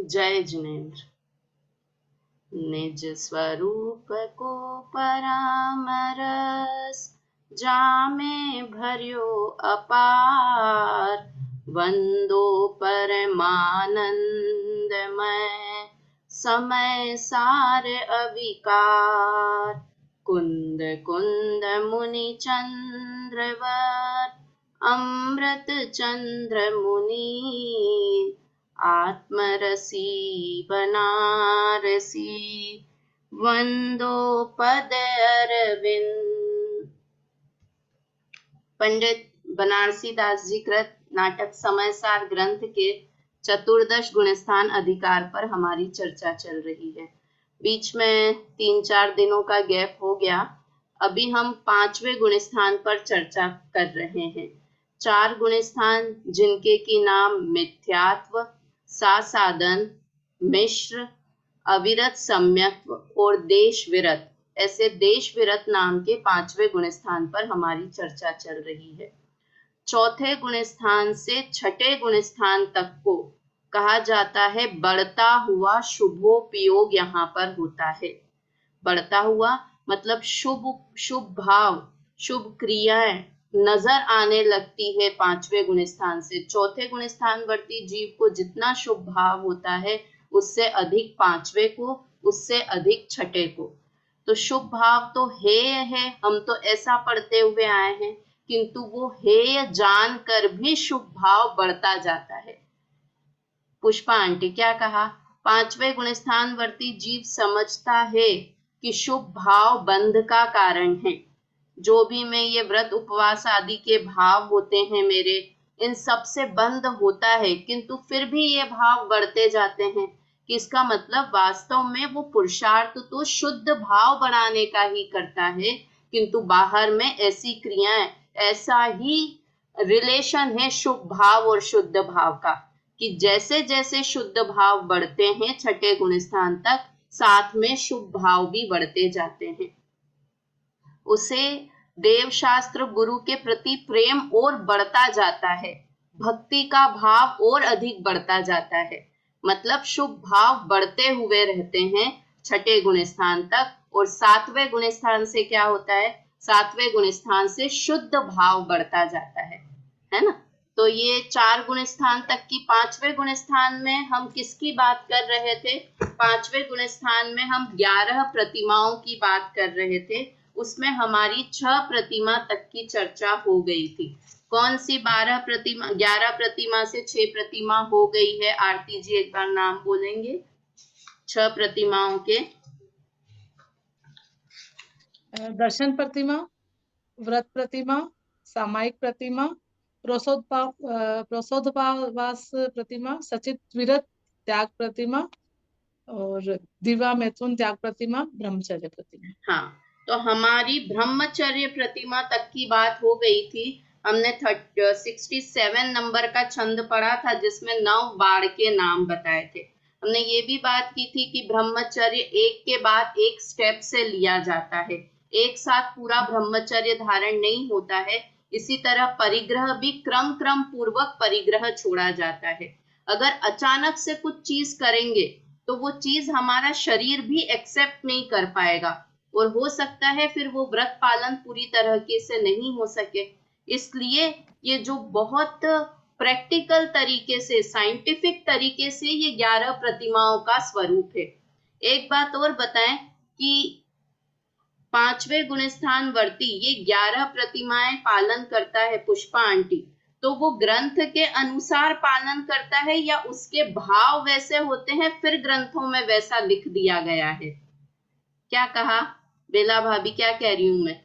जय जिनेन्द्र। निज स्वरूप को परामरस, जामे भर्यो अपार। वंदो परमानंदमय, समय सार अविकार। कुंद कुंद मुनि चंद्रवर, अमृत चंद्र मुनि। आत्मरसी बनारसी, वंदो पद अरविंद। पंडित बनारसी दास जी कृत नाटक समय सार ग्रंथ के चतुर्दश गुणस्थान अधिकार पर हमारी चर्चा चल रही है। बीच में 3-4 दिनों का गैप हो गया। अभी हम 5वें गुणस्थान पर चर्चा कर रहे हैं। 4 गुणस्थान जिनके की नाम मिथ्यात्व, सासादन, मिश्र, अविरत सम्यक्त्व और देश विरत, ऐसे देश विरत नाम के 5वें गुणस्थान पर हमारी चर्चा चल रही है। चौथे गुणस्थान से 6ठे गुणस्थान तक को कहा जाता है बढ़ता हुआ शुभोपयोग। यहाँ पर होता है बढ़ता हुआ मतलब शुभ भाव, शुभ क्रियाएं नजर आने लगती है 5वें गुणस्थान से। चौथे गुणस्थान वर्ती जीव को जितना शुभ भाव होता है उससे अधिक 5वें को, उससे अधिक 6ठे को। तो शुभ भाव तो हेय है, हम तो ऐसा पढ़ते हुए आए हैं, किंतु वो हेय जानकर भी शुभ भाव बढ़ता जाता है। पुष्पा आंटी क्या कहा? 5वें गुणस्थान वर्ती जीव समझता है कि शुभ भाव बंध का कारण है। जो भी मैं ये व्रत उपवास आदि के भाव होते हैं मेरे, इन सब से बंध होता है, किंतु फिर भी ये भाव बढ़ते जाते हैं। कि इसका मतलब वास्तव में वो पुरुषार्थ तो शुद्ध भाव बढ़ाने का ही करता है, किंतु बाहर में ऐसी क्रियाएं, ऐसा ही रिलेशन है शुभ भाव और शुद्ध भाव का, कि जैसे जैसे शुद्ध भाव बढ़ते हैं 6ठे गुणस्थान तक, साथ में शुभ भाव भी बढ़ते जाते हैं। उसे देव शास्त्र गुरु के प्रति प्रेम और बढ़ता जाता है, भक्ति का भाव और अधिक बढ़ता जाता है। मतलब शुभ भाव बढ़ते हुए रहते हैं 6ठे गुणस्थान तक। और 7वें गुणस्थान से क्या होता है? 7वें गुणस्थान से शुद्ध भाव बढ़ता जाता है ना। तो ये 4 गुणस्थान तक की 5वें गुणस्थान में हम किसकी बात कर रहे थे? 5वें गुणस्थान में हम 11 प्रतिमाओं की बात कर रहे थे। उसमें हमारी 6 प्रतिमा तक की चर्चा हो गई थी। कौन सी 11 प्रतिमा से 6 प्रतिमा हो गई है? आरती जी एक बार नाम बोलेंगे 6 प्रतिमाओं के। दर्शन प्रतिमा, व्रत प्रतिमा, सामायिक प्रतिमा, प्रोसोदपावास प्रतिमा, सचित विरत त्याग प्रतिमा और दिवा मैथुन त्याग प्रतिमा, ब्रह्मचर्य प्रतिमा। हाँ, तो हमारी ब्रह्मचर्य प्रतिमा तक की बात हो गई थी। हमने 67 नंबर का छंद पढ़ा था जिसमें 9 बाण के नाम बताए थे। हमने ये भी बात की थी कि ब्रह्मचर्य एक के बाद एक स्टेप से लिया जाता है, एक साथ पूरा ब्रह्मचर्य धारण नहीं होता है। इसी तरह परिग्रह भी क्रम पूर्वक परिग्रह छोड़ा जाता है। अगर अचानक से कुछ चीज करेंगे तो वो चीज हमारा शरीर भी एक्सेप्ट नहीं कर पाएगा, और हो सकता है फिर वो व्रत पालन पूरी तरह से नहीं हो सके। इसलिए ये जो बहुत प्रैक्टिकल तरीके से, साइंटिफिक तरीके से ये 11 प्रतिमाओं का स्वरूप है। एक बात और बताएं कि 5वें गुणस्थान वर्ती ये 11 प्रतिमाएं पालन करता है पुष्पा आंटी, तो वो ग्रंथ के अनुसार पालन करता है या उसके भाव वैसे होते हैं फिर ग्रंथों में वैसा लिख दिया गया है? क्या कहा बेला भाभी? क्या कह रही हूं मैं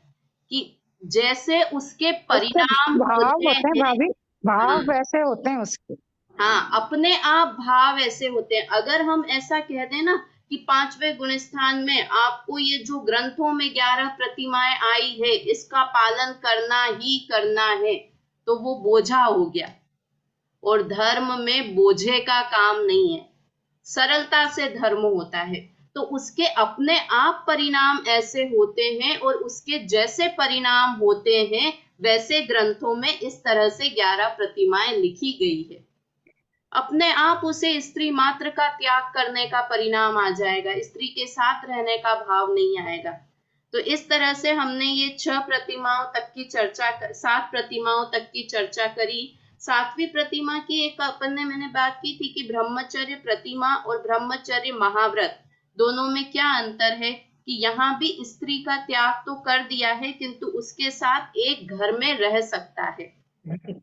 कि जैसे उसके परिणाम भाव होते होते हैं हैं। भाभी, भाव हाँ, वैसे होते हैं उसके। हाँ, अपने आप भाव ऐसे होते हैं। अगर हम ऐसा कह दें ना कि 5वें गुणस्थान में आपको ये जो ग्रंथों में 11 प्रतिमाएं आई है इसका पालन करना ही करना है, तो वो बोझा हो गया। और धर्म में बोझे का काम नहीं है, सरलता से धर्म होता है। तो उसके अपने आप परिणाम ऐसे होते हैं, और उसके जैसे परिणाम होते हैं वैसे ग्रंथों में इस तरह से 11 प्रतिमाएं लिखी गई है। अपने आप उसे स्त्री मात्र का त्याग करने का परिणाम आ जाएगा, स्त्री के साथ रहने का भाव नहीं आएगा। तो इस तरह से हमने ये 7 प्रतिमाओं तक की चर्चा करी। 7वीं प्रतिमा की एक मैंने बात की थी कि ब्रह्मचर्य प्रतिमा और ब्रह्मचर्य महाव्रत दोनों में क्या अंतर है, कि यहाँ भी स्त्री का त्याग तो कर दिया है किंतु उसके साथ एक घर में रह सकता है,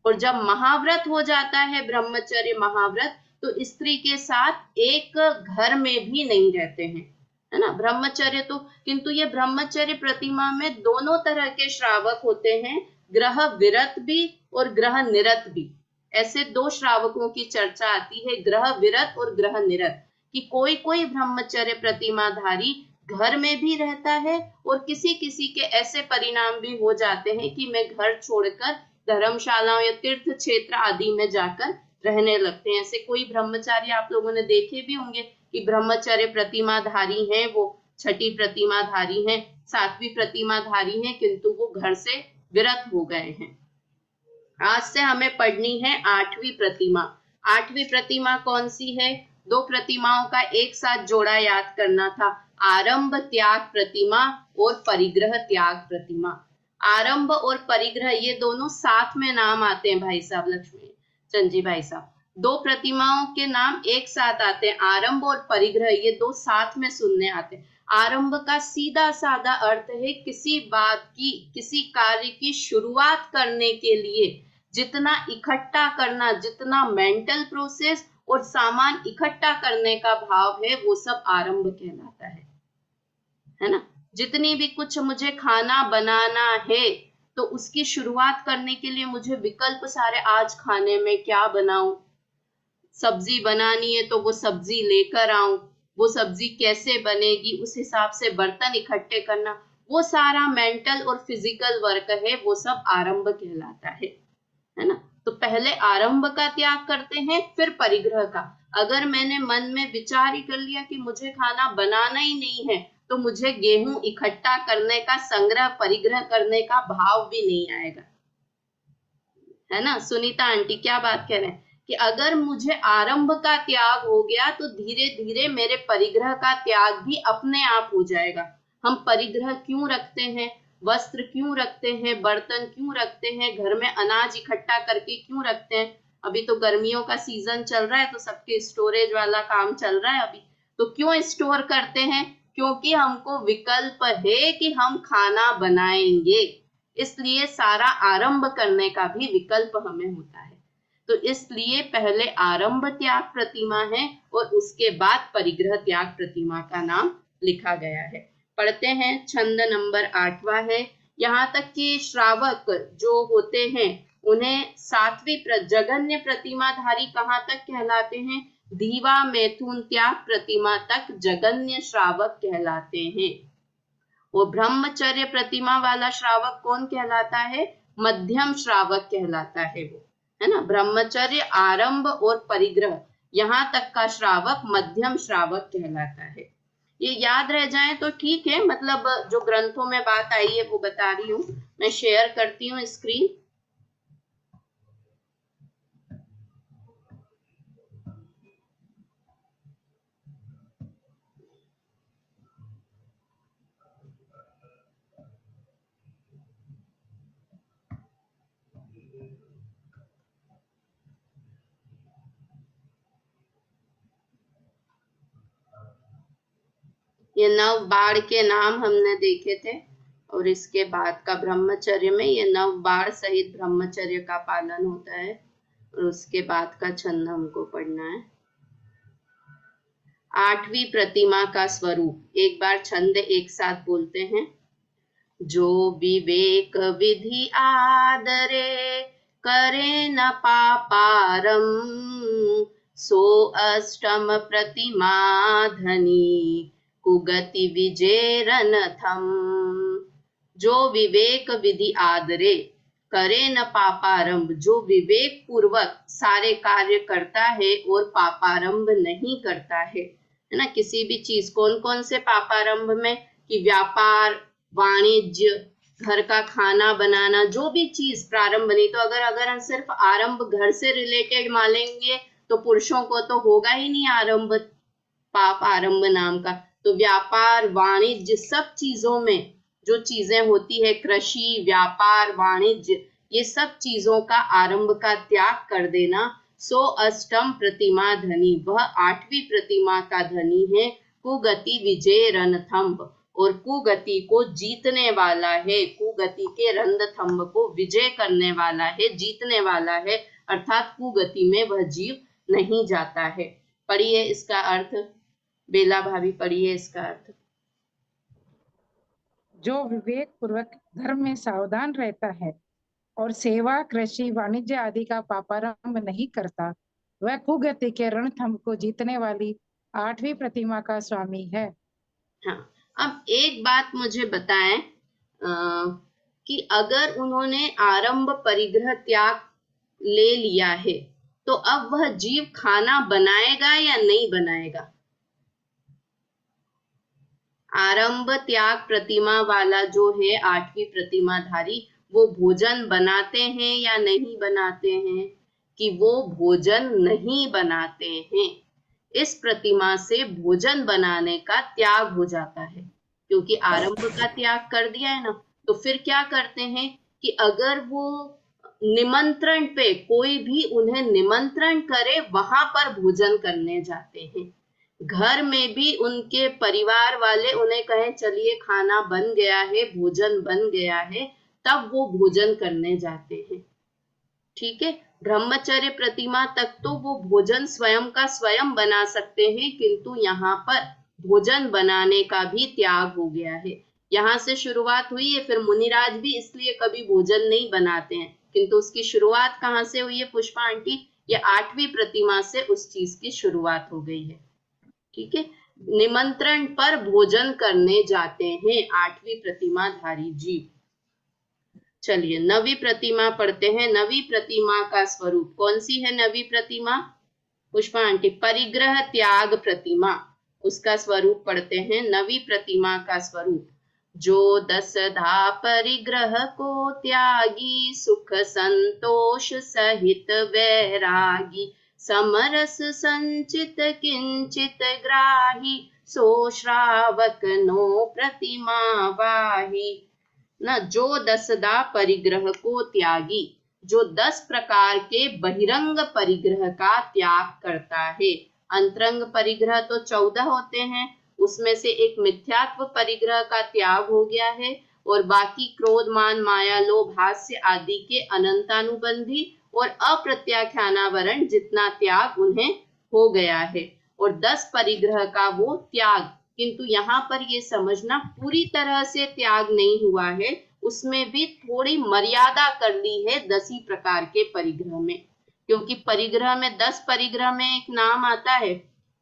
और जब महाव्रत हो जाता है ब्रह्मचर्य महाव्रत, तो स्त्री के साथ एक घर में भी नहीं रहते हैं, है ना। ब्रह्मचर्य तो, किंतु ये ब्रह्मचर्य प्रतिमा में दोनों तरह के श्रावक होते हैं, ग्रह विरत भी और ग्रह निरत भी। ऐसे 2 श्रावकों की चर्चा आती है, ग्रह विरत और ग्रह निरत, कि कोई कोई ब्रह्मचर्य प्रतिमाधारी घर में भी रहता है, और किसी किसी के ऐसे परिणाम भी हो जाते हैं कि मैं घर छोड़कर धर्मशालाओं या तीर्थ क्षेत्र आदि में जाकर रहने लगते हैं। ऐसे कोई ब्रह्मचारी आप लोगों ने देखे भी होंगे कि ब्रह्मचर्य प्रतिमाधारी हैं, वो 6ठी प्रतिमाधारी हैं, 7वीं प्रतिमाधारी हैं, किंतु वो घर से विरत हो गए हैं। आज से हमें पढ़नी है 8वीं प्रतिमा। 8वीं प्रतिमा कौन सी है? 2 प्रतिमाओं का एक साथ जोड़ा याद करना था, आरंभ त्याग प्रतिमा और परिग्रह त्याग प्रतिमा। आरंभ और परिग्रह ये दोनों साथ में नाम आते हैं भाई साहब, लक्ष्मी चंद जी भाई साहब। 2 प्रतिमाओं के नाम एक साथ आते हैं, आरंभ और परिग्रह, ये 2 साथ में सुनने आते हैं। आरंभ का सीधा साधा अर्थ है किसी बात की, किसी कार्य की शुरुआत करने के लिए जितना इकट्ठा करना, जितना मेंटल प्रोसेस और सामान इकट्ठा करने का भाव है, वो सब आरंभ कहलाता है ना। जितनी भी कुछ मुझे खाना बनाना है, तो उसकी शुरुआत करने के लिए मुझे विकल्प सारे, आज खाने में क्या बनाऊं, सब्जी बनानी है तो वो सब्जी लेकर आऊं, वो सब्जी कैसे बनेगी, उस हिसाब से बर्तन इकट्ठे करना, वो सारा मेंटल और फिजिकल वर्क है, वो सब आरंभ कहलाता है ना। तो पहले आरंभ का त्याग करते हैं, फिर परिग्रह का। अगर मैंने मन में विचार ही कर लिया कि मुझे खाना बनाना ही नहीं है, तो मुझे गेहूं इकट्ठा करने का, संग्रह परिग्रह करने का भाव भी नहीं आएगा, है ना। सुनीता आंटी क्या बात कह रहे हैं कि अगर मुझे आरंभ का त्याग हो गया, तो धीरे धीरे मेरे परिग्रह का त्याग भी अपने आप हो जाएगा। हम परिग्रह क्यों रखते हैं, वस्त्र क्यों रखते हैं, बर्तन क्यों रखते हैं, घर में अनाज इकट्ठा करके क्यों रखते हैं? अभी तो गर्मियों का सीजन चल रहा है, तो सबके स्टोरेज वाला काम चल रहा है अभी, तो क्यों स्टोर करते हैं? क्योंकि हमको विकल्प है कि हम खाना बनाएंगे, इसलिए सारा आरंभ करने का भी विकल्प हमें होता है। तो इसलिए पहले आरंभ त्याग प्रतिमा है और उसके बाद परिग्रह त्याग प्रतिमा का नाम लिखा गया है। पढ़ते हैं, छंद नंबर 8वां है। यहाँ तक कि श्रावक जो होते हैं उन्हें 7वीं जगन्य प्रतिमाधारी कहाँ तक कहलाते हैं? दीवा मैथुन त्याग प्रतिमा तक जगन्य श्रावक कहलाते हैं। वो ब्रह्मचर्य प्रतिमा वाला श्रावक कौन कहलाता है? मध्यम श्रावक कहलाता है वो, है ना। ब्रह्मचर्य, आरंभ और परिग्रह, यहाँ तक का श्रावक मध्यम श्रावक कहलाता है। ये याद रह जाए तो ठीक है, मतलब जो ग्रंथों में बात आई है वो बता रही हूँ मैं, शेयर करती हूँ स्क्रीन। ये 9 बाढ़ के नाम हमने देखे थे, और इसके बाद का ब्रह्मचर्य में ये 9 बाढ़ सहित ब्रह्मचर्य का पालन होता है, और उसके बाद का छंद हमको पढ़ना है। 8वीं प्रतिमा का स्वरूप, एक बार छंद एक साथ बोलते हैं। जो विवेक विधि आदरे, करे न पापारम, सो अष्टम प्रतिमा धनी, कुगति विजेरन थम। जो विवेक विधि आदरे, करे न पापारंभ, जो विवेक पूर्वक सारे कार्य करता है और पापारंभ नहीं करता है ना। किसी भी चीज, कौन कौन से पापारंभ में? कि व्यापार, वाणिज्य, घर का खाना बनाना, जो भी चीज प्रारंभ नहीं। तो अगर हम सिर्फ आरंभ घर से रिलेटेड मानेंगे तो पुरुषों को तो होगा ही नहीं आरंभ, पाप आरंभ नाम का। तो व्यापार वाणिज्य सब चीजों में जो चीजें होती है, कृषि व्यापार वाणिज्य, ये सब चीजों का आरंभ का त्याग कर देना। सो अष्टम प्रतिमा धनी, वह आठवीं प्रतिमा का धनी है। कुगति विजय रणथंभ, और कुगति को जीतने वाला है, कुगति के रणथंभ को विजय करने वाला है, जीतने वाला है, अर्थात कुगति में वह जीव नहीं जाता है। पढ़िए इसका अर्थ, बेला भाभी पढ़िए इसका अर्थ। जो विवेक पूर्वक धर्म में सावधान रहता है और सेवा कृषि वाणिज्य आदि का पापारंभ नहीं करता, वह कुगति के रणथंभ को जीतने वाली आठवीं प्रतिमा का स्वामी है। हाँ, अब एक बात मुझे बताएं कि अगर उन्होंने आरंभ परिग्रह त्याग ले लिया है तो अब वह जीव खाना बनाएगा या नहीं बनाएगा? आरंभ त्याग प्रतिमा वाला जो है आठवीं प्रतिमाधारी, वो भोजन बनाते हैं या नहीं बनाते हैं? कि वो भोजन नहीं बनाते हैं। इस प्रतिमा से भोजन बनाने का त्याग हो जाता है, क्योंकि आरंभ का त्याग कर दिया है ना। तो फिर क्या करते हैं कि अगर वो निमंत्रण पे, कोई भी उन्हें निमंत्रण करे, वहां पर भोजन करने जाते हैं। घर में भी उनके परिवार वाले उन्हें कहें चलिए खाना बन गया है, भोजन बन गया है, तब वो भोजन करने जाते हैं। ठीक है, ब्रह्मचर्य प्रतिमा तक तो वो भोजन स्वयं का स्वयं बना सकते हैं, किंतु यहाँ पर भोजन बनाने का भी त्याग हो गया है। यहाँ से शुरुआत हुई है, फिर मुनिराज भी इसलिए कभी भोजन नहीं बनाते हैं, किंतु उसकी शुरुआत कहाँ से हुई है पुष्पा आंटी? ये आठवीं प्रतिमा से उस चीज की शुरुआत हो गई है। ठीक है, निमंत्रण पर भोजन करने जाते हैं आठवीं प्रतिमाधारी जीव। चलिए नवी प्रतिमा पढ़ते हैं। नवी प्रतिमा का स्वरूप कौन सी है? नवी प्रतिमा पुष्पा आंटी, परिग्रह त्याग प्रतिमा, उसका स्वरूप पढ़ते हैं। नवी प्रतिमा का स्वरूप, जो दसधा परिग्रह को त्यागी, सुख संतोष सहित वैरागी, समरस संचित किंचित ग्राही, सो श्रावक नो प्रतिमा वाही। न जो दसदा परिग्रह को त्यागी, जो 10 प्रकार के बहिरंग परिग्रह का त्याग करता है। अंतरंग परिग्रह तो 14 होते हैं, उसमें से एक मिथ्यात्व परिग्रह का त्याग हो गया है, और बाकी क्रोध मान माया लोभ हास्य आदि के अनंतानुबंधी और अप्रत्याख्यानावरण जितना त्याग उन्हें हो गया है, और 10 परिग्रह का वो त्याग। किंतु यहाँ पर ये समझना पूरी तरह से त्याग नहीं हुआ है, उसमें भी थोड़ी मर्यादा कर ली है 10 ही प्रकार के परिग्रह में। क्योंकि परिग्रह में 10 परिग्रह में एक नाम आता है,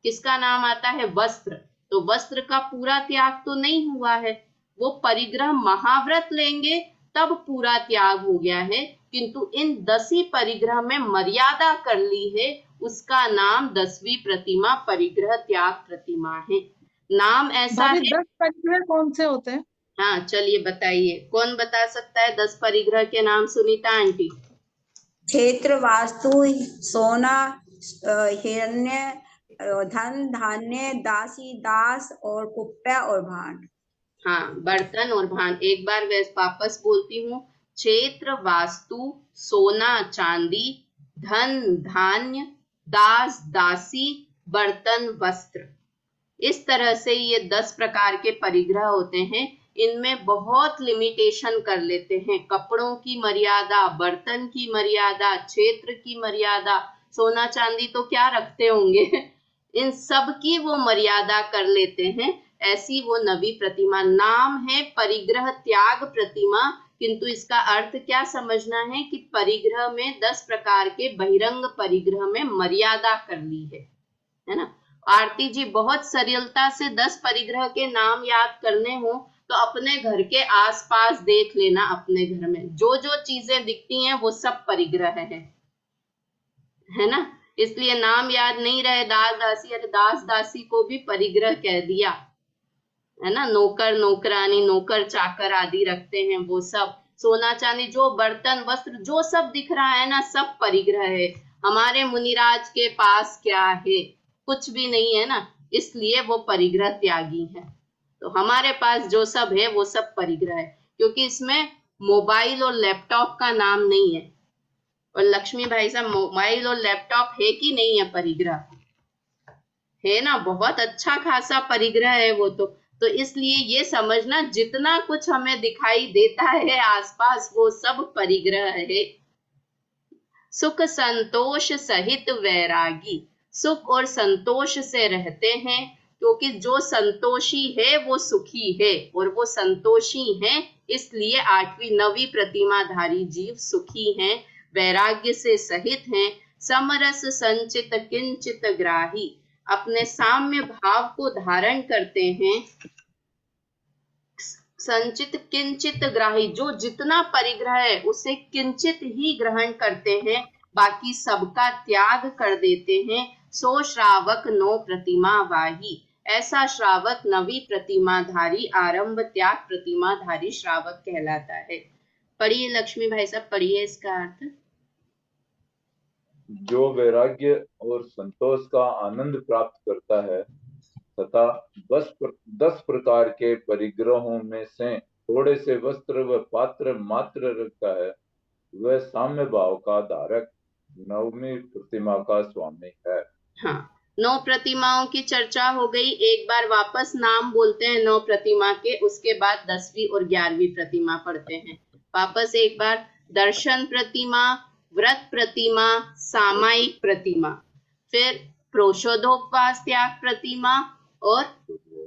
किसका नाम आता है? वस्त्र। तो वस्त्र का पूरा त्याग तो नहीं हुआ है, वो परिग्रह महाव्रत लेंगे तब पूरा त्याग हो गया है, किंतु इन 10 ही परिग्रह में मर्यादा कर ली है, उसका नाम 10वीं प्रतिमा परिग्रह त्याग प्रतिमा है। नाम ऐसा है। 10 परिग्रह कौन से होते हैं? हाँ चलिए बताइए, कौन बता सकता है 10 परिग्रह के नाम? सुनीता आंटी। क्षेत्र, वास्तु, सोना, हिरण्य, धन धान्य, दासी दास, और कुप्या और भांड। हाँ, बर्तन और भांड। एक बार वापस बोलती हूँ, क्षेत्र, वास्तु, सोना चांदी, धन धान्य, दास दासी, बर्तन वस्त्र, इस तरह से ये 10 प्रकार के परिग्रह होते हैं। इनमें बहुत लिमिटेशन कर लेते हैं, कपड़ों की मर्यादा, बर्तन की मर्यादा, क्षेत्र की मर्यादा, सोना चांदी तो क्या रखते होंगे इन सब की वो मर्यादा कर लेते हैं। ऐसी वो नवी प्रतिमा, नाम है परिग्रह त्याग प्रतिमा, किंतु इसका अर्थ क्या समझना है कि परिग्रह में 10 प्रकार के बहिरंग परिग्रह में मर्यादा कर ली है ना। आरती जी, बहुत सरलता से 10 परिग्रह के नाम याद करने हो तो अपने घर के आसपास देख लेना, अपने घर में जो जो चीजें दिखती हैं वो सब परिग्रह है ना। इसलिए नाम याद नहीं रहे, दास दासी, अरे दास दासी को भी परिग्रह कह दिया है ना। नौकर नौकरानी, नौकर चाकर आदि रखते हैं वो सब, सोना चांदी, जो बर्तन वस्त्र जो सब दिख रहा है ना, सब परिग्रह है। हमारे मुनिराज के पास क्या है? कुछ भी नहीं है ना, इसलिए वो परिग्रह त्यागी है। तो हमारे पास जो सब है वो सब परिग्रह है, क्योंकि इसमें मोबाइल और लैपटॉप का नाम नहीं है। और लक्ष्मी भाई साहब, मोबाइल और लैपटॉप है कि नहीं है? परिग्रह है ना, बहुत अच्छा खासा परिग्रह है वो तो इसलिए ये समझना, जितना कुछ हमें दिखाई देता है आसपास वो सब परिग्रह है। सुख संतोष सहित वैरागी, सुख और संतोष से रहते हैं, क्योंकि जो संतोषी है वो सुखी है और वो संतोषी है, इसलिए 8वीं 9वीं प्रतिमाधारी जीव सुखी हैं, वैराग्य से सहित हैं, समरस संचित किंचित ग्राही, अपने साम्य भाव को धारण करते हैं। संचित किंचित ग्राही, जो जितना परिग्रह है उसे किंचित ही ग्रहण करते हैं, बाकी सबका त्याग कर देते हैं। सो श्रावक 9 प्रतिमा वाही, ऐसा श्रावक 9वीं प्रतिमाधारी, आरंभ त्याग प्रतिमाधारी श्रावक कहलाता है। पढ़िए लक्ष्मी भाई साहब, पढ़िए इसका अर्थ। जो वैराग्य और संतोष का आनंद प्राप्त करता है तथा 10 प्रकार के परिग्रहों में से थोड़े से वस्त्र व पात्र मात्र रखता है, वह साम्य भाव का धारक 9वीं प्रतिमा का स्वामी है। हाँ, 9 प्रतिमाओं की चर्चा हो गई। एक बार वापस नाम बोलते हैं 9 प्रतिमा के, उसके बाद 10वीं और 11वीं प्रतिमा पढ़ते हैं। वापस एक बार, दर्शन प्रतिमा, व्रत प्रतिमा, सामायिक प्रतिमा, फिर प्रोषोधोपवास त्याग प्रतिमा, और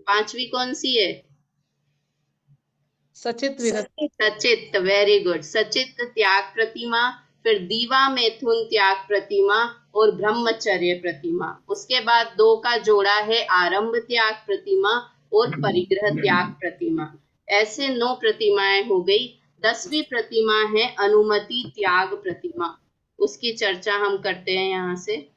5वीं कौन सी है? सचित विरत, सचित, वेरी गुड, सचित त्याग प्रतिमा, फिर दीवा मैथुन त्याग प्रतिमा और ब्रह्मचर्य प्रतिमा। उसके बाद 2 का जोड़ा है आरंभ त्याग प्रतिमा और परिग्रह त्याग प्रतिमा। ऐसे 9 प्रतिमाएं हो गई। 10वीं प्रतिमा है अनुमति त्याग प्रतिमा, उसकी चर्चा हम करते हैं यहाँ से।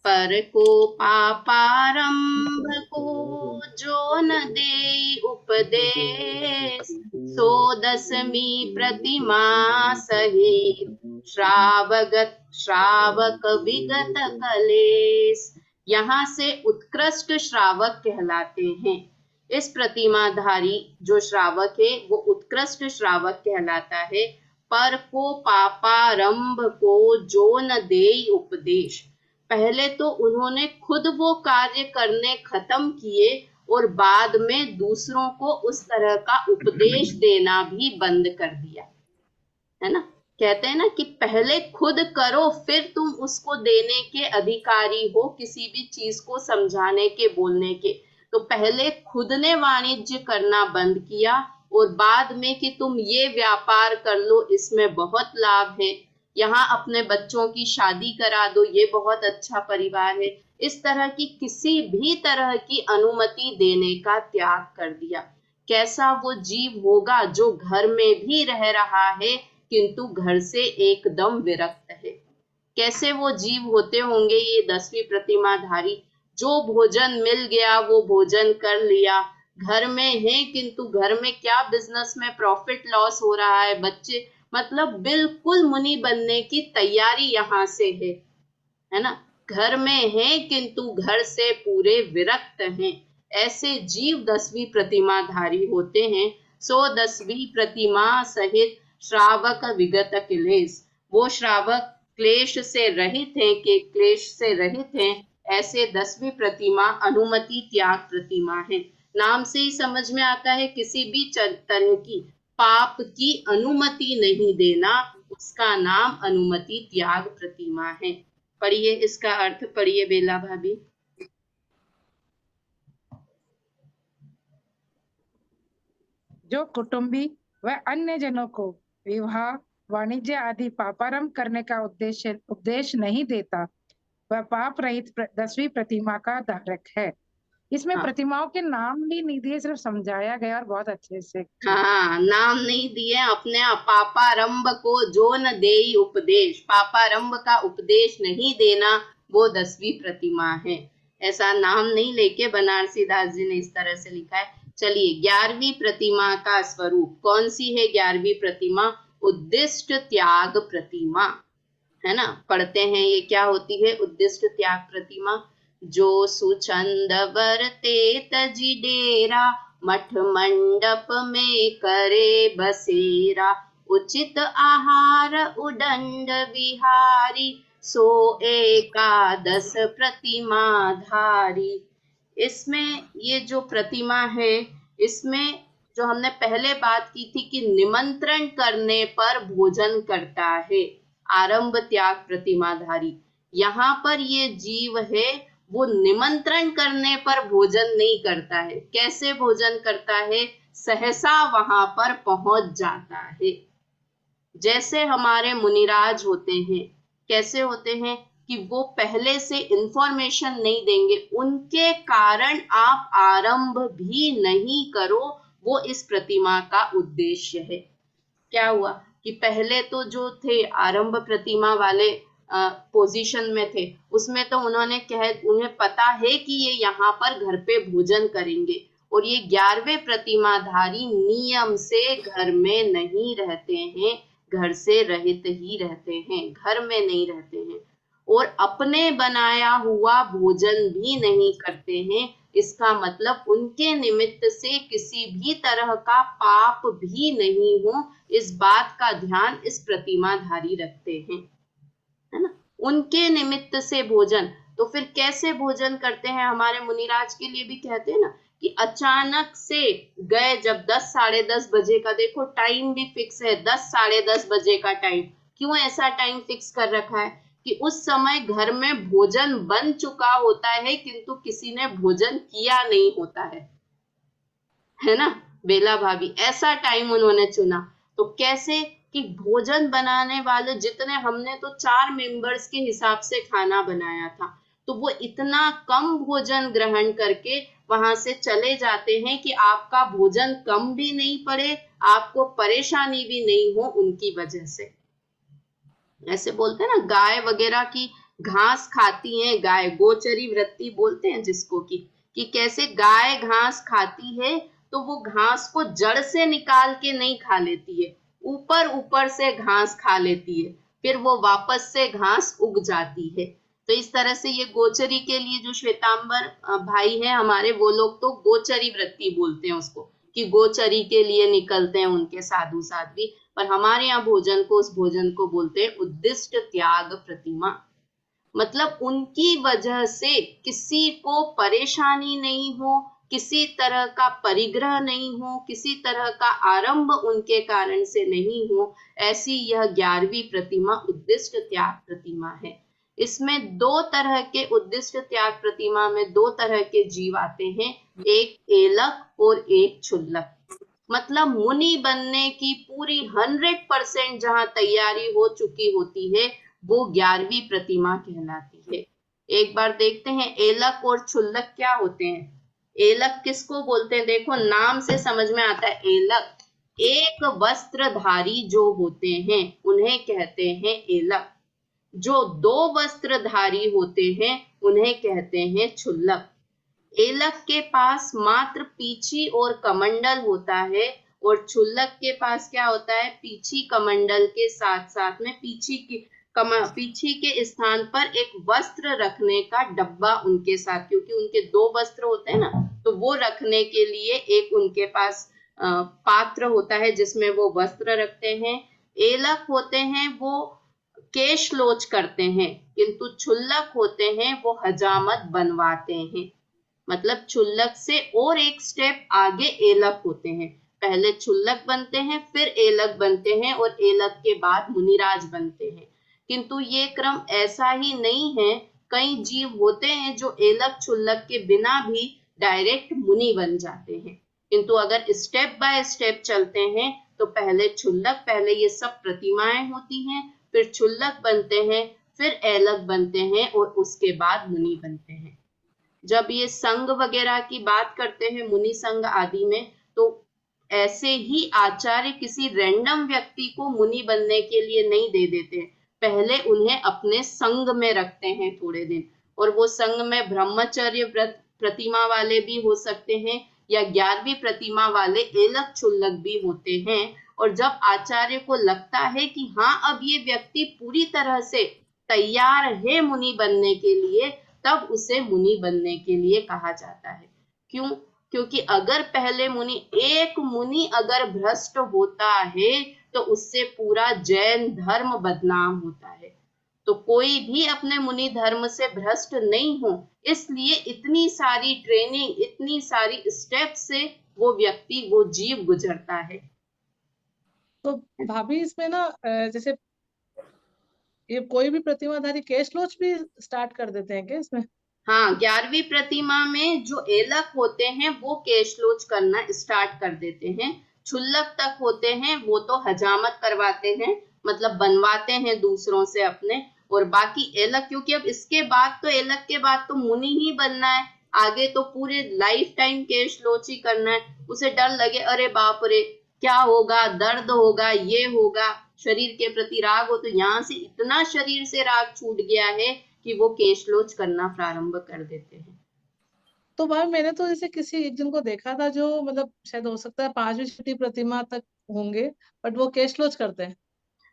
पर को पापारंभ को जो न दे उपदेश, सो 10वीं प्रतिमा सहित श्रावक विगत कलेश। यहाँ से उत्कृष्ट श्रावक कहलाते हैं। इस प्रतिमाधारी जो श्रावक है वो उत्कृष्ट श्रावक कहलाता है। पर को पापारंभ को जो न दे उपदेश, पहले तो उन्होंने खुद वो कार्य करने खत्म किए और बाद में दूसरों को उस तरह का उपदेश देना भी बंद कर दिया, है ना। कहते हैं ना कि पहले खुद करो फिर तुम उसको देने के अधिकारी हो, किसी भी चीज को समझाने के, बोलने के। तो पहले खुद ने वाणिज्य करना बंद किया और बाद में कि तुम ये व्यापार कर लो, इसमें बहुत लाभ है, यहाँ अपने बच्चों की शादी करा दो, ये बहुत अच्छा परिवार है। इस तरह की किसी भी तरह की अनुमति देने का त्याग कर दिया। कैसा वो जीव होगा जो घर में भी रह रहा है किंतु घर से एकदम विरक्त है। कैसे वो जीव होते होंगे ये 10वीं प्रतिमाधारी, जो भोजन मिल गया वो भोजन कर लिया, घर में है किंतु घर में क्या बिजनेस में प्रॉफिट लॉस हो रहा है, बच्चे मतलब बिल्कुल मुनि बनने की तैयारी यहाँ से है ना। घर में है किंतु घर से पूरे विरक्त हैं। ऐसे जीव 10वीं प्रतिमाधारी होते हैं। सो 10वीं प्रतिमा सहित श्रावक विगत क्लेश, वो श्रावक क्लेश से रहित हैं, के क्लेश से रहित हैं। ऐसे 10वीं प्रतिमा अनुमति त्याग प्रतिमा है। नाम से ही समझ में आता है किसी भी तरह की पाप की अनुमति नहीं देना, उसका नाम अनुमति त्याग प्रतिमा है। पढ़िए इसका अर्थ, पढ़िए बेला भाभी। जो कुटुंबी व अन्य जनों को विवाह, वाणिज्य आदि पापारंभ करने का उपदेश नहीं देता, वह पाप रहित 10वीं प्रतिमा का धारक है। इसमें हाँ। प्रतिमाओं के नाम भी नहीं दिए, सिर्फ समझाया गया और बहुत अच्छे से। हाँ, नाम नहीं दिए अपने। पापारंभ को जो न देई उपदेश, पापारंभ का उपदेश नहीं देना वो 10वीं प्रतिमा है। ऐसा नाम नहीं लेके बनारसी दास जी ने इस तरह से लिखा है। चलिए 11वीं प्रतिमा का स्वरूप कौन सी है? 11वीं प्रतिमा उद्दिष्ट त्याग प्रतिमा है ना। पढ़ते हैं ये क्या होती है? उद्दिष्ट त्याग प्रतिमा। जो सुचंद बरते तजी डेरा, मठ मंडप में करे बसेरा, उचित आहार उदंड विहारी, सो एकादश प्रतिमा धारी। इसमें ये जो प्रतिमा है, इसमें जो हमने पहले बात की थी कि निमंत्रण करने पर भोजन करता है, आरंभ त्याग प्रतिमाधारी। यहाँ पर ये जीव है वो निमंत्रण करने पर भोजन नहीं करता है। कैसे भोजन करता है? सहसा वहां पर पहुंच जाता है। जैसे हमारे मुनिराज होते हैं, कैसे होते हैं कि वो पहले से इंफॉर्मेशन नहीं देंगे, उनके कारण आप आरंभ भी नहीं करो, वो इस प्रतिमा का उद्देश्य है। क्या हुआ कि पहले तो जो थे आरंभ प्रतिमा वाले पोजीशन में थे, उसमें तो उन्हें पता है कि ये यहाँ पर घर पे भोजन करेंगे, और ये 11वें प्रतिमाधारी नियम से घर में नहीं रहते हैं, घर से रहित ही रहते हैं, घर में नहीं रहते हैं, और अपने बनाया हुआ भोजन भी नहीं करते हैं। इसका मतलब उनके निमित्त से किसी भी तरह का पाप भी नहीं हो, इस बात का ध्यान इस प्रतिमाधारी रखते हैं, है ना। उनके निमित्त से भोजन, तो फिर कैसे भोजन करते हैं? हमारे मुनिराज के लिए भी कहते हैं ना कि अचानक से गए, जब 10 साढ़े 10 बजे का, देखो टाइम भी फिक्स है, 10 साढ़े 10 बजे का टाइम। क्यों ऐसा टाइम फिक्स कर रखा है? कि उस समय घर में भोजन बन चुका होता है, किंतु किसी ने भोजन किया नहीं होता है ना। बेला भाभी, ऐसा टाइम उन्होंने चुना। तो कैसे कि भोजन बनाने वाले जितने, हमने तो 4 मेंबर्स के हिसाब से खाना बनाया था, तो वो इतना कम भोजन ग्रहण करके वहां से चले जाते हैं कि आपका भोजन कम भी नहीं पड़े, आपको परेशानी भी नहीं हो उनकी वजह से। ऐसे बोलते हैं ना, गाय वगैरह की घास खाती हैं, गाय गोचरी वृत्ति बोलते हैं जिसको, कि कैसे गाय घास खाती है तो वो घास को जड़ से निकाल के नहीं खा लेती है, ऊपर ऊपर से घास खा लेती है, फिर वो वापस से घास उग जाती है। तो इस तरह से ये गोचरी के लिए जो श्वेतांबर भाई हैं हमारे, वो लोग तो गोचरी वृत्ति बोलते हैं उसको, कि गोचरी के लिए निकलते हैं उनके साधु साध्वी। पर हमारे यहाँ भोजन को, उस भोजन को बोलते हैं उद्दिष्ट त्याग प्रतिमा। मतलब उनकी वजह से किसी को परेशानी नहीं हो, किसी तरह का परिग्रह नहीं हो, किसी तरह का आरंभ उनके कारण से नहीं हो, ऐसी यह 11वीं प्रतिमा उद्दिष्ट त्याग प्रतिमा है। इसमें 2 तरह के उद्दिष्ट त्याग प्रतिमा में 2 तरह के जीव आते हैं, एक एलक और एक क्षुल्लक। मतलब मुनि बनने की पूरी 100% जहां तैयारी हो चुकी होती है, वो 11वीं प्रतिमा कहलाती है। एक बार देखते हैं एलक और क्षुल्लक क्या होते हैं। एलक किसको बोलते हैं? देखो नाम से समझ में आता है। एलक एक वस्त्रधारी जो होते हैं उन्हें कहते हैं एलक। जो 2 वस्त्रधारी होते हैं उन्हें कहते हैं क्षुल्लक। एलक के पास मात्र पीछी और कमंडल होता है, और क्षुल्लक के पास क्या होता है? पीछी कमंडल के साथ साथ में पीछी के स्थान पर एक वस्त्र रखने का डब्बा उनके साथ, क्योंकि उनके 2 वस्त्र होते हैं ना, तो वो रखने के लिए एक उनके पास पात्र होता है जिसमें वो वस्त्र रखते हैं। एलक होते हैं वो केश लोच करते हैं, किंतु क्षुल्लक होते हैं वो हजामत बनवाते हैं। मतलब क्षुल्लक से और एक स्टेप आगे एलक होते हैं। पहले क्षुल्लक बनते हैं, फिर एलक बनते हैं, और एलक के बाद मुनिराज बनते हैं। किंतु ये क्रम ऐसा ही नहीं है। कई जीव होते हैं जो एलक क्षुल्लक के बिना भी डायरेक्ट मुनि बन जाते हैं। किंतु अगर स्टेप बाय स्टेप चलते हैं तो पहले क्षुल्लक, पहले ये सब प्रतिमाएं होती हैं, फिर क्षुल्लक बनते हैं, फिर एलक बनते हैं, और उसके बाद मुनि बनते हैं। जब ये संघ वगैरह की बात करते हैं मुनि संघ आदि में, तो ऐसे ही आचार्य किसी रैंडम व्यक्ति को मुनि बनने के लिए नहीं दे देते, पहले उन्हें अपने संघ में रखते हैं थोड़े दिन, और वो संघ में ब्रह्मचर्य व्रत प्रतिमा वाले भी हो सकते हैं, या 11वीं प्रतिमा वाले एलक क्षुल्लक भी होते हैं। और जब आचार्य को लगता है कि हाँ, अब ये व्यक्ति पूरी तरह से तैयार है मुनि बनने के लिए, तब उसे मुनि बनने के लिए कहा जाता है। क्यों? क्योंकि अगर पहले एक मुनि अगर भ्रष्ट होता है तो उससे पूरा जैन धर्म बदनाम होता है। तो कोई भी अपने मुनि धर्म से भ्रष्ट नहीं हो, इसलिए इतनी सारी ट्रेनिंग, इतनी सारी स्टेप से वो व्यक्ति, वो जीव गुजरता है। तो भाभी इसमें ना जैसे ये कोई भी प्रतिमाधारी केशलोच भी स्टार्ट कर देते हैं क्या इसमें? हाँ, 11वीं प्रतिमा में जो एलक होते हैं वो केशलोच करना स्टार्ट कर देते हैं। क्षुल्लक तक होते हैं वो तो हजामत करवाते हैं, मतलब बनवाते हैं दूसरों से अपने। और बाकी एलक, क्योंकि अब इसके बाद तो एलक के बाद तो मुनि ही बनना है, आगे तो पूरे लाइफ टाइम केशलोच ही करना है। उसे डर लगे, अरे बाप रे क्या होगा, दर्द होगा, ये होगा, शरीर के प्रति राग हो, तो यहाँ से इतना शरीर से राग छूट गया है कि वो केशलोच करना प्रारंभ कर देते हैं। तो भाई मैंने तो जैसे किसी एक जन को देखा था जो मतलब शायद हो सकता है 5वीं 6वीं प्रतिमा तक होंगे, बट वो केशलोच करते हैं।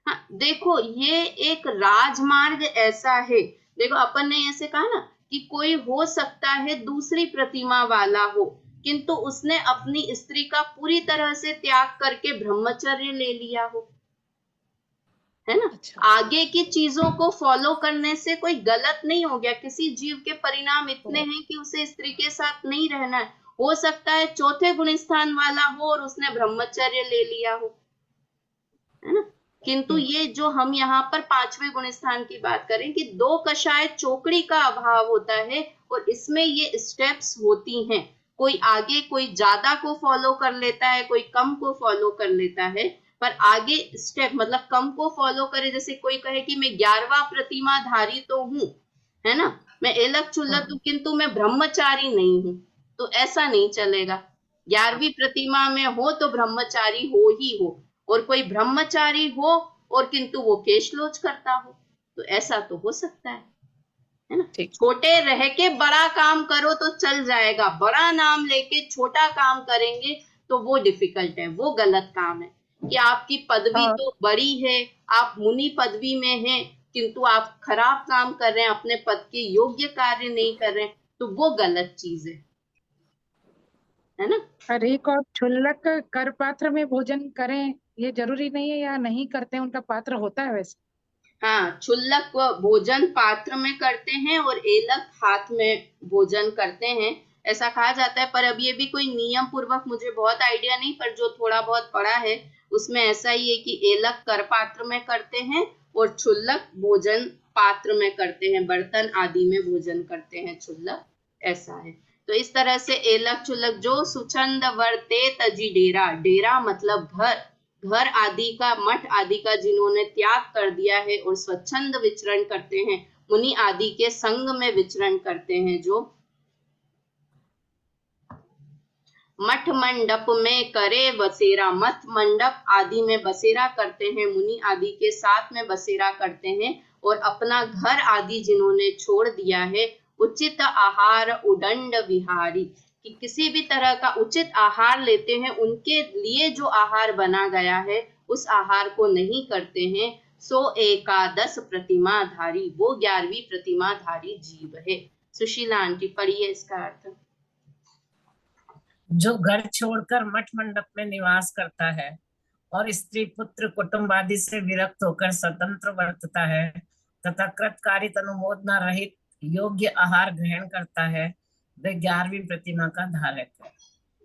हाँ, देखो ये एक राजमार्ग ऐसा है, देखो अपन ने ऐसे कहा ना कि कोई हो सकता है दूसरी प्रतिमा वाला हो, किंतु उसने अपनी स्त्री का पूरी तरह से त्याग करके ब्रह्मचर्य ले लिया हो, है ना। अच्छा। आगे की चीजों को फॉलो करने से कोई गलत नहीं हो गया। किसी जीव के परिणाम इतने हैं कि उसे स्त्री के साथ नहीं रहना है। हो सकता है चौथे गुण स्थान वाला हो और उसने ब्रह्मचर्य ले लिया हो, है ना। किंतु ये जो हम यहाँ पर 5वें गुण स्थान की बात करें कि 2 कषाय चोकड़ी का अभाव होता है, और इसमें ये स्टेप्स होती हैं। कोई आगे, कोई ज्यादा को फॉलो कर लेता है, कोई कम को फॉलो कर लेता है। पर आगे स्टेप मतलब कम को फॉलो करे, जैसे कोई कहे कि मैं 11वां प्रतिमाधारी तो हूँ, है ना, मैं एलक क्षुल्लक हूँ, किंतु मैं ब्रह्मचारी नहीं हूँ, तो ऐसा नहीं चलेगा। 11वीं प्रतिमा में हो तो ब्रह्मचारी हो ही हो, और कोई ब्रह्मचारी हो और किंतु वो केशलोच करता हो, तो ऐसा तो हो सकता है ना। छोटे रह के बड़ा काम करो तो चल जाएगा, बड़ा नाम लेके छोटा काम करेंगे तो वो डिफिकल्ट है, वो गलत काम है। कि आपकी पदवी तो बड़ी है, आप मुनि पदवी में हैं, किंतु आप खराब काम कर रहे हैं, अपने पद के योग्य कार्य नहीं कर रहे हैं, तो वो गलत चीज है ना। और एक और क्षुल्लक कर पात्र में भोजन करें, ये जरूरी नहीं है, या नहीं करते हैं उनका पात्र होता है वैसे? हाँ, क्षुल्लक भोजन पात्र में करते हैं और एलक हाथ में भोजन करते हैं, ऐसा कहा जाता है। पर अब ये भी कोई नियम पूर्वक मुझे बहुत आइडिया नहीं, पर जो थोड़ा बहुत पढ़ा है उसमें ऐसा ही है कि एलक कर पात्र में करते हैं और क्षुल्लक भोजन पात्र में करते हैं, बर्तन आदि में भोजन करते हैं क्षुल्लक, ऐसा है। तो इस तरह से एलक क्षुल्लक जो सुछंद वर्ते तजी डेरा, डेरा मतलब घर, घर आदि का, मठ आदि का जिन्होंने त्याग कर दिया है और स्वच्छंद विचरण करते हैं, मुनि आदि के संग में विचरण करते हैं, जो मठ मंडप में करे बसेरा, मठ मंडप आदि में बसेरा करते हैं, मुनि आदि के साथ में बसेरा करते हैं, और अपना घर आदि जिन्होंने छोड़ दिया है, उचित आहार उदंड विहारी, कि किसी भी तरह का उचित आहार लेते हैं, उनके लिए जो आहार बना गया है उस आहार को नहीं करते हैं, सो एकादश प्रतिमाधारी, वो 11वीं प्रतिमाधारी जीव है। सुशीला आंटी पढ़िए इसका अर्थ। जो घर छोड़कर मठ मंडप में निवास करता है और स्त्री पुत्र कुटुंब आदि से विरक्त होकर स्वतंत्र वर्तता है तथा कृतकारित अनुमोदना रहित योग्य आहार ग्रहण करता है, वे 11वीं प्रतिमा का धारक है।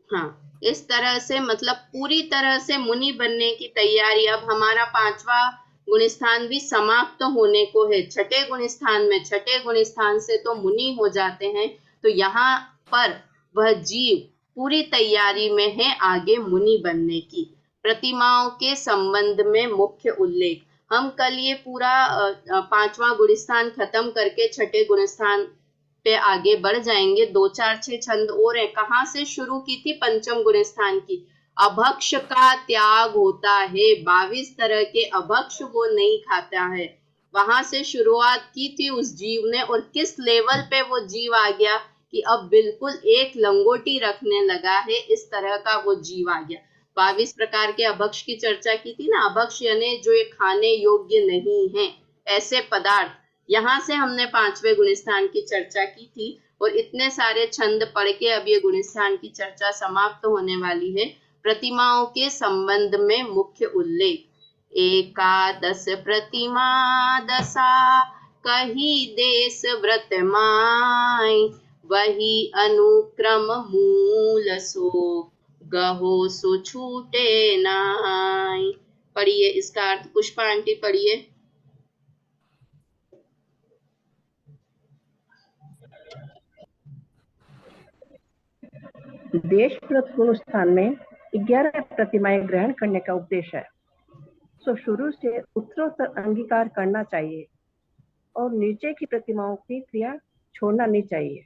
हाँ, इस तरह से मतलब पूरी तरह से मुनि बनने की तैयारी। अब हमारा 5वां गुण स्थान भी समाप्त होने को है, छठे गुण स्थान में, छठे गुण स्थान से तो मुनि हो जाते हैं, तो यहाँ पर वह जीव पूरी तैयारी में है आगे मुनि बनने की। प्रतिमाओं के संबंध में मुख्य उल्लेख, हम कल ये पूरा 5वां गुण स्थान खत्म करके छठे गुण स्थान पे आगे बढ़ जाएंगे। 2 4 6 छंद और है। कहाँ से शुरू की थी? पंचम गुण स्थान की। अभक्ष का त्याग होता है, 22 तरह के अभक्ष वो नहीं खाता है, वहां से शुरुआत की थी उस जीव ने, और किस लेवल पे वो जीव आ गया कि अब बिल्कुल एक लंगोटी रखने लगा है, इस तरह का वो जीव आ गया। 22 प्रकार के अभक्ष की चर्चा की थी ना, अभक्ष यानी जो ये खाने योग्य नहीं है ऐसे पदार्थ। यहाँ से हमने 5वें गुणस्थान की चर्चा की थी और इतने सारे छंद पढ़ के अब ये गुणस्थान की चर्चा समाप्त होने वाली है। प्रतिमाओं के संबंध में मुख्य उल्लेख, 11 प्रतिमा दशा कही देश व्रत माय, वही अनुक्रम मूल सो गहो सो छूटे नाय। पढ़िए इसका अर्थ, पुष्पा आंटी पढ़िए। देशव्रत गुणस्थान में 11 प्रतिमाएं ग्रहण करने का उपदेश है। तो शुरू से उत्तरोत्तर अंगीकार करना चाहिए और नीचे की प्रतिमाओं की क्रिया छोड़ना नहीं चाहिए।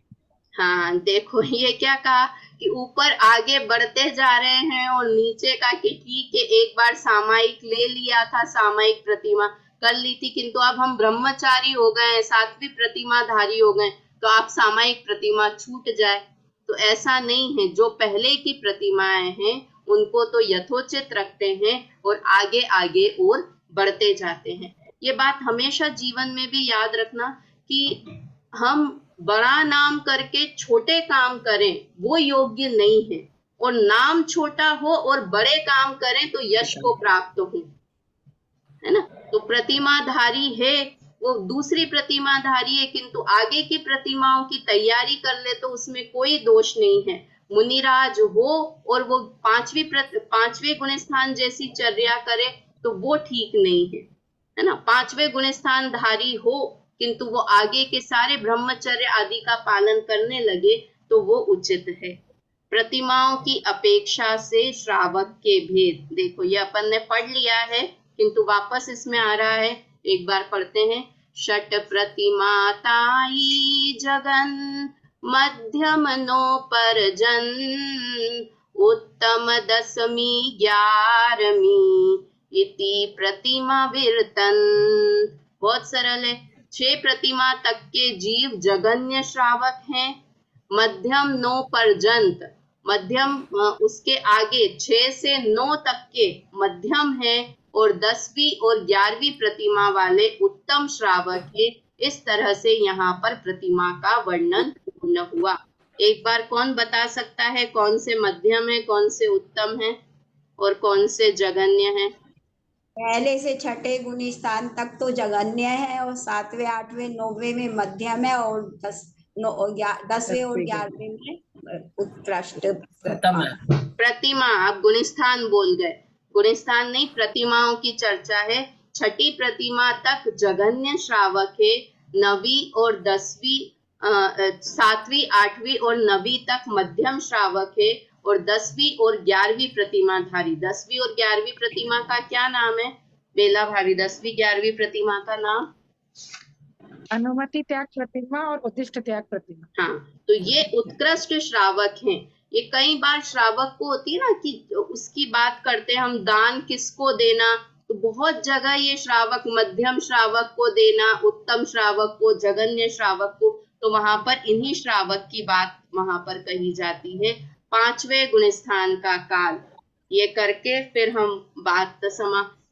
हाँ देखो ये क्या कहा कि ऊपर आगे बढ़ते जा रहे हैं और नीचे का कि ठीक है एक बार सामायिक ले लिया था, सामायिक प्रतिमा कर ली थी, किंतु अब हम ब्रह्मचारी हो गए, 7वीं प्रतिमाधारी हो गए, तो आप सामायिक प्रतिमा छूट जाए। तो ऐसा नहीं है, जो पहले की प्रतिमाएं हैं उनको तो यथोचित रखते हैं और आगे आगे और बढ़ते जाते हैं। ये बात हमेशा जीवन में भी याद रखना कि हम बड़ा नाम करके छोटे काम करें वो योग्य नहीं है, और नाम छोटा हो और बड़े काम करें तो यश को प्राप्त हो, है ना। तो प्रतिमाधारी है वो दूसरी प्रतिमाधारी है, किंतु आगे की प्रतिमाओं की तैयारी कर ले तो उसमें कोई दोष नहीं है। मुनिराज हो और वो 5वें गुणस्थान जैसी चर्या करे तो वो ठीक नहीं है ना। 5वें गुणस्थान धारी हो किंतु वो आगे के सारे ब्रह्मचर्य आदि का पालन करने लगे तो वो उचित है। प्रतिमाओं की अपेक्षा से श्रावक के भेद, देखो ये अपन ने पढ़ लिया है किंतु वापस इसमें आ रहा है, एक बार पढ़ते हैं। षट प्रतिमा ताई जगन मध्यम नो पर जन, उत्तम 10वीं 11वीं इति प्रतिमा वीरतन। बहुत सरल है। 6 प्रतिमा तक के जीव जगन्य श्रावक हैं। मध्यम 9 पर्यंत, मध्यम उसके आगे 6 से 9 तक के मध्यम है और 10वीं और 11वीं प्रतिमा वाले उत्तम श्रावक है। इस तरह से यहाँ पर प्रतिमा का वर्णन पूर्ण हुआ। एक बार कौन बता सकता है कौन से मध्यम है, कौन से उत्तम है और कौन से जगन्य है? पहले से 6ठे गुणस्थान तक तो जगन्य है और 7वें 8वें 9वें में मध्यम है और 10वें और 11वें में उत्कृष्ट प्रतिमा। आप गुणस्थान बोल गए, गुणस्थान नहीं, प्रतिमाओं की चर्चा है। 6ठी प्रतिमा तक जगन्य श्रावक है, 9वीं और 10वीं 7वीं 8वीं और 9वीं तक मध्यम श्रावक है और 10वीं और 11वीं प्रतिमाधारी। 10वीं और 11वीं प्रतिमा का क्या नाम है बेला भाभी? 10वीं 11वीं प्रतिमा का नाम? अनुमति त्याग प्रतिमा और उद्दिष्ट त्याग प्रतिमा। हाँ, तो ये उत्कृष्ट श्रावक हैं। ये कई बार श्रावक को होती है ना कि उसकी बात करते हैं हम, दान किसको देना, तो बहुत जगह ये श्रावक मध्यम श्रावक को देना, उत्तम श्रावक को, जगन्य श्रावक को, तो वहां पर इन्हीं श्रावक की बात वहां पर कही जाती है। 5वें गुणस्थान का काल ये करके फिर हम बात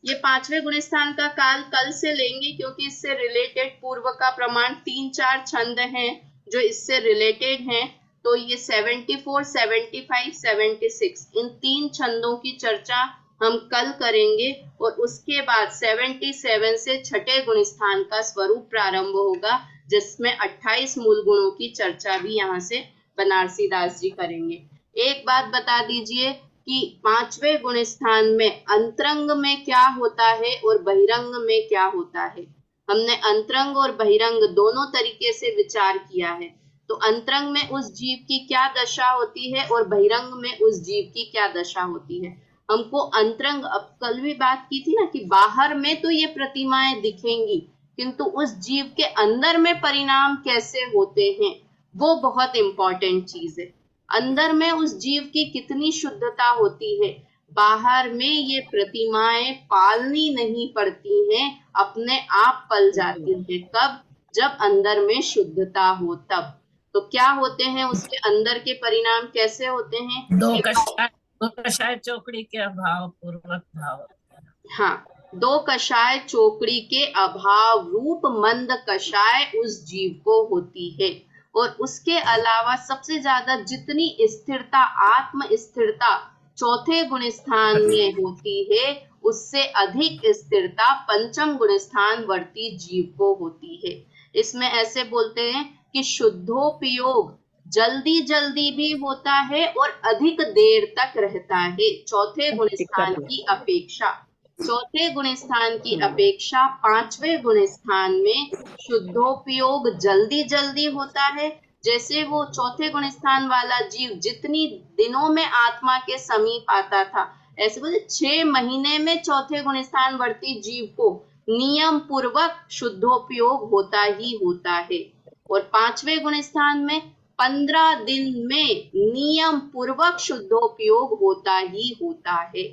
ये 5वें गुणस्थान का काल कल से लेंगे क्योंकि इससे रिलेटेड पूर्व का प्रमाण 3-4 छंद हैं जो इससे रिलेटेड हैं। तो ये 74, 75, 76 इन 3 छंदों की चर्चा हम कल करेंगे और उसके बाद 77 से 6ठे गुणस्थान का स्वरूप प्रारंभ होगा जिसमें 28 मूल गुणों की चर्चा भी यहाँ से बनारसी दास जी करेंगे। एक बात बता दीजिए कि 5वें गुणस्थान में अंतरंग में क्या होता है और बहिरंग में क्या होता है। हमने अंतरंग और बहिरंग दोनों तरीके से विचार किया है। तो अंतरंग में उस जीव की क्या दशा होती है और बहिरंग में उस जीव की क्या दशा होती है। हमको अंतरंग, अब कल भी बात की थी ना कि बाहर में तो ये प्रतिमाएं दिखेंगी किंतु उस जीव के अंदर में परिणाम कैसे होते हैं वो बहुत इंपॉर्टेंट चीज है। अंदर में उस जीव की कितनी शुद्धता होती है, बाहर में ये प्रतिमाएं पालनी नहीं पड़ती हैं, अपने आप पल जाती हैं। कब? जब अंदर में शुद्धता हो तब। तो क्या होते हैं उसके अंदर के परिणाम, कैसे होते हैं? दो कषाय चौकड़ी के अभाव पूर्वक भाव। हाँ, दो कषाय चौकड़ी के अभाव रूप मंद कषाय उस जीव को होती है। और उसके अलावा सबसे ज्यादा जितनी स्थिरता, आत्म स्थिरता चौथे गुण स्थान में होती है, उससे अधिक स्थिरता पंचम गुण स्थान वर्ती जीव को होती है। इसमें ऐसे बोलते हैं कि शुद्धोपयोग जल्दी जल्दी भी होता है और अधिक देर तक रहता है चौथे गुण स्थान की अपेक्षा। चौथे गुण स्थान की अपेक्षा पांचवें गुण स्थान में शुद्धोपयोग जल्दी जल्दी होता है। जैसे वो चौथे गुण स्थान वाला जीव जितनी दिनों में आत्मा के समीप आता था, ऐसे बोले 6 महीने में चौथे गुण स्थान वर्ती जीव को नियम पूर्वक शुद्धोपयोग होता ही होता है। और पांचवें गुण स्थान में 15 दिन में नियम पूर्वक शुद्धोपयोग होता ही होता है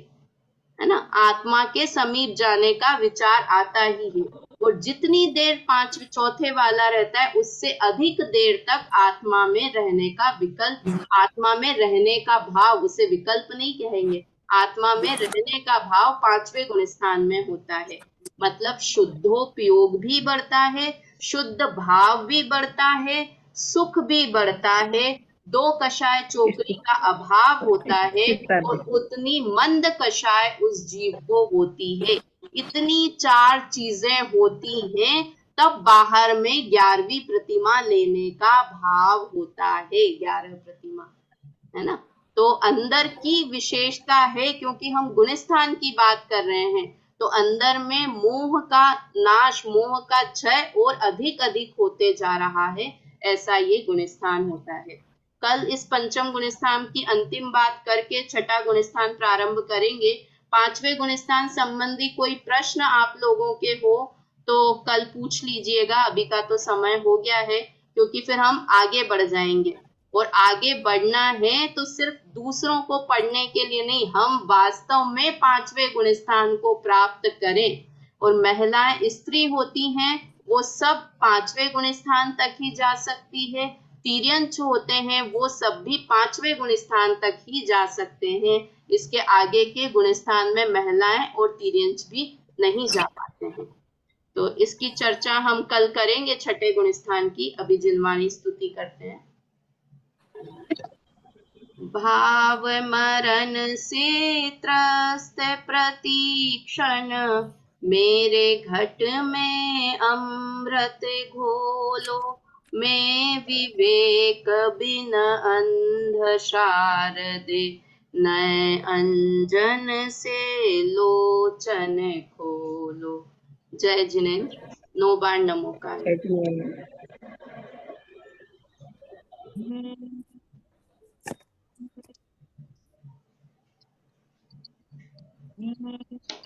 ना। आत्मा के समीप जाने का विचार आता ही है। और जितनी देर चौथे वाला रहता है, उससे अधिक देर तक आत्मा में रहने का विकल्प, आत्मा में रहने का भाव, उसे विकल्प नहीं कहेंगे, आत्मा में रहने का भाव पांचवें गुण स्थान में होता है। मतलब शुद्धोपयोग भी बढ़ता है, शुद्ध भाव भी बढ़ता है, सुख भी बढ़ता है, दो कषाय चौकड़ी का अभाव होता है और उतनी मंद कषाय उस जीव को होती है। इतनी 4 चीजें होती हैं, तब बाहर में 11वीं प्रतिमा लेने का भाव होता है। 11 प्रतिमा, है ना। तो अंदर की विशेषता है, क्योंकि हम गुणस्थान की बात कर रहे हैं, तो अंदर में मोह का नाश, मोह का क्षय और अधिक अधिक होते जा रहा है, ऐसा ये गुणस्थान होता है। कल इस पंचम गुणस्थान की अंतिम बात करके छठा गुणस्थान प्रारंभ करेंगे। पांचवें गुणस्थान संबंधी कोई प्रश्न आप लोगों के हो तो कल पूछ लीजिएगा। अभी का तो समय हो गया है, क्योंकि फिर हम आगे बढ़ जाएंगे। और आगे बढ़ना है तो सिर्फ दूसरों को पढ़ने के लिए नहीं, हम वास्तव में पांचवें गुणस्थान को प्राप्त करें। और महिलाएं स्त्री होती हैं, वो सब पांचवें गुणस्थान तक ही जा सकती है। तिर्यंच होते हैं, वो सब भी पांचवें गुणस्थान तक ही जा सकते हैं। इसके आगे के गुणस्थान में महिलाएं और तिर्यंच भी नहीं जा पाते हैं। तो इसकी चर्चा हम कल करेंगे छठे गुणस्थान की। अभी जिनवाणी स्तुति करते हैं। भाव मरण से त्रस्त प्रतीक्षण, मेरे घट में अमृत घोलो। मैं विवेक बिन अंध शारदे, नए अंजन से लोचन खोलो। जय जिनेन्द्र। 9 बार नमो का Mm-hmm.